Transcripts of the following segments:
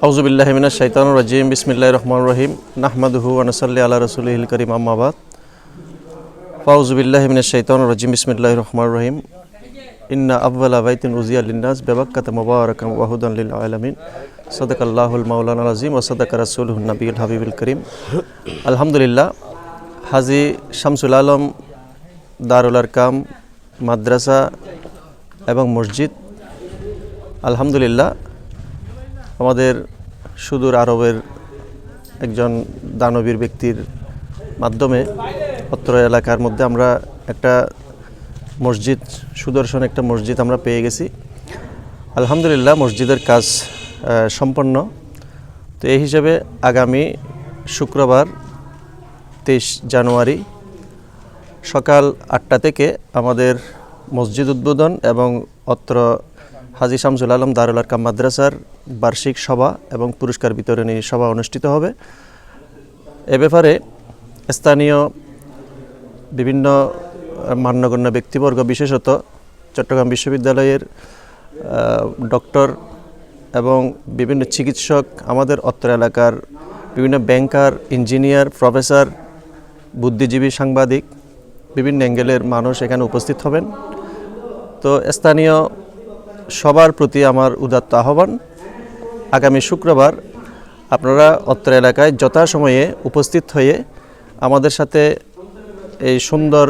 আউযুবিল্লাহি মিনাশ শাইতানির রাজিম বিসমিল্লাহির রহমানির রহিম নাহমাদুহু ওয়া নুসাল্লি আলা রাসূলিহিল কারীম আম্মা বাদ ফাউযুবিল্লাহি মিনাশ শাইতানির রাজিম বিসমিল্লাহির রহমানির রহিম ইন্না আউওয়ালা বাইতিন উযিয়া লিন-নাস বিবাক্কাতা মুবারাকান ওয়া হুদান লিল আলামিন সাদাকাল্লাহুল মাওলানাল আযীম ওয়া সাদাকা রাসূলুহুন নবিয়ুল হাবিবুল কারীম। আলহামদুলিল্লাহ, হাজী শামসুল আলম দারুল আরকাম মাদ্রাসা এবং মসজিদ আলহামদুলিল্লাহ আমাদের সুদূর আরবের একজন দানবীর ব্যক্তির মাধ্যমে অত্র এলাকার মধ্যে আমরা একটা মসজিদ, সুদর্শন একটা মসজিদ আমরা পেয়ে গেছি। আলহামদুলিল্লাহ মসজিদের কাজ সম্পন্ন। তো এই হিসাবে আগামী শুক্রবার 23 জানুয়ারি সকাল 8টা থেকে আমাদের মসজিদ উদ্বোধন এবং অত্র হাজী শামসুল আলম দারুল আরকাম মাদ্রাসার বার্ষিক সভা এবং পুরস্কার বিতরণী সভা অনুষ্ঠিত হবে। এ ব্যাপারে স্থানীয় বিভিন্ন মান্যগণ্য ব্যক্তিবর্গ, বিশেষত চট্টগ্রাম বিশ্ববিদ্যালয়ের ডক্টর এবং বিভিন্ন চিকিৎসক, আমাদের অত্র এলাকার বিভিন্ন ব্যাংকার, ইঞ্জিনিয়ার, প্রফেসর, বুদ্ধিজীবী, সাংবাদিক, বিভিন্ন অ্যাঙ্গেলের মানুষ এখানে উপস্থিত হবেন। তো স্থানীয় সবার প্রতি আমার উদাত্ত আহ্বান, আগামী শুক্রবার আপনারা অত্র এলাকায় যথাসময়ে উপস্থিত হয়ে আমাদের সাথে এই সুন্দর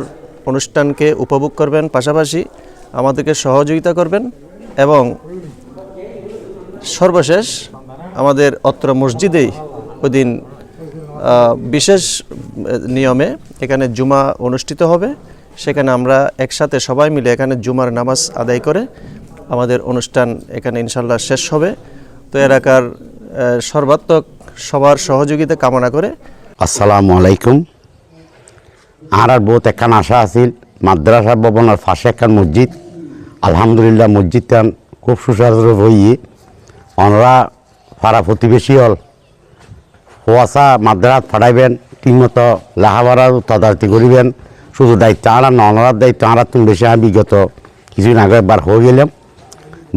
অনুষ্ঠানকে উপভোগ করবেন, পাশাপাশি আমাদেরকে সহযোগিতা করবেন এবং সর্বশেষ আমাদের অত্র মসজিদেই ওইদিন বিশেষ নিয়মে এখানে জুমা অনুষ্ঠিত হবে। সেখানে আমরা একসাথে সবাই মিলে এখানে জুমার নামাজ আদায় করে আমাদের অনুষ্ঠান এখানে ইনশাল্লাহ শেষ হবে। তো এলাকার সর্বাত্মক সবার সহযোগিতা কামনা করে আসসালামু আলাইকুম। আর বহুত একখান আশা আছিল মাদ্রাসা ভবনের পাশে একখান মসজিদ। আলহামদুলিল্লাহ মসজিদটা খুব সুচারু হয়ে ওনারা পাড়া প্রতিবেশী হল কুয়াশা মাদ্রাস ফাটাইবেন, ঠিকমতো লেখাপড়ার তদারকি করিবেন। শুধু দায়িত্ব আনার না, ওনার দায়িত্ব আনার তুমি বেশি। আমি বিগত কিছুদিন আগে একবার হয়ে গেলাম।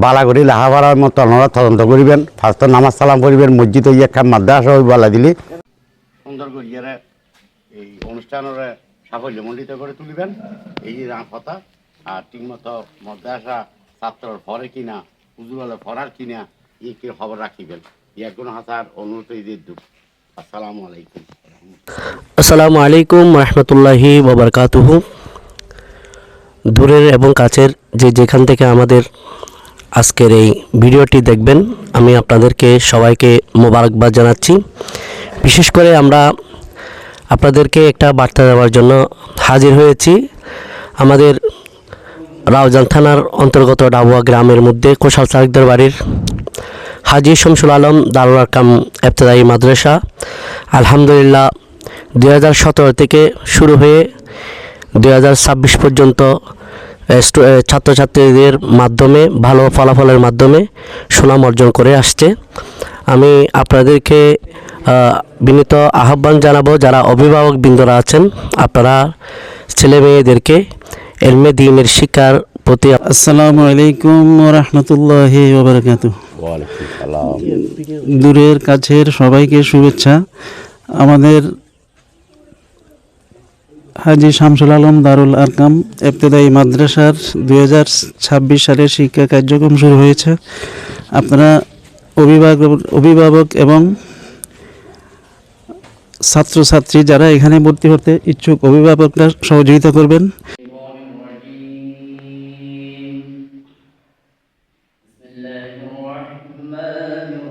বালা করি লেখাপড়ার মতো ওনারা তদন্ত করিবেন, ফার্স্ট নামাজ সালাম করিবেন। মসজিদ হয়ে একখান মাদ্রাসা হয়ে বলা দিলি সুন্দর করিয়ে এই অনুষ্ঠানের সাফল্যমণ্ডিত করে তুলিবেন, এই কথা। আর ঠিকমতো মাদ্রাসা ছাত্রর ফরে কিনা, উজুয়ালে ফরার কিনা, এই কি খবর রাখিবেন। ইয়াগুন হাসার অনুরোধ ঈদের দুঃখ। আসসালামু আলাইকুম। আসসালামু আলাইকুম রহমতুল্লাহি ওয়া বারাকাতুহু। দূরের এবং কাছের যেখান থেকে আমাদের আজকের এই ভিডিওটি দেখবেন, আমি আপনাদেরকে সবাইকে মোবারকবাদ জানাচ্ছি। বিশেষ করে আমরা আপনাদেরকে একটা বার্তা দেওয়ার জন্য হাজির হয়েছি। আমাদের রাউজান থানার অন্তর্গত ডাবুয়া গ্রামের মধ্যে কোশাল সারিকদের বাড়ির হাজী শামসুল আলম দারুল আরকাম ইবতেদায়ী মাদ্রাসা আলহামদুলিল্লাহ 2017 থেকে শুরু হয়ে 2026 পর্যন্ত ছাত্রছাত্রীদের মাধ্যমে ভালো ফলাফলের মাধ্যমে সুনাম অর্জন করে আসছে। আমি আপনাদেরকে বিনীত আহ্বান জানাবো, যারা অভিভাবকবৃন্দরা আছেন, আপনারা ছেলে মেয়েদেরকে ইলমে দ্বীনের শিক্ষার প্রতি। আসসালামু আলাইকুম ওয়া রাহমাতুল্লাহি ওয়া বারাকাতুহু। ওয়ালাইকুম সালাম। দূরের কাছের সবাইকে শুভেচ্ছা। আমাদের হাজী শামসুল আলম দারুল আরকাম ইবতেদায়ী মাদ্রাসার 2026 সালের শিক্ষা কার্যক্রম শুরু হয়েছে। আপনারা অভিভাবক এবং ছাত্রছাত্রী যারা এখানে ভর্তি হতে ইচ্ছুক, অভিভাবকরা সহযোগিতা করবেন। بسم الله الرحمن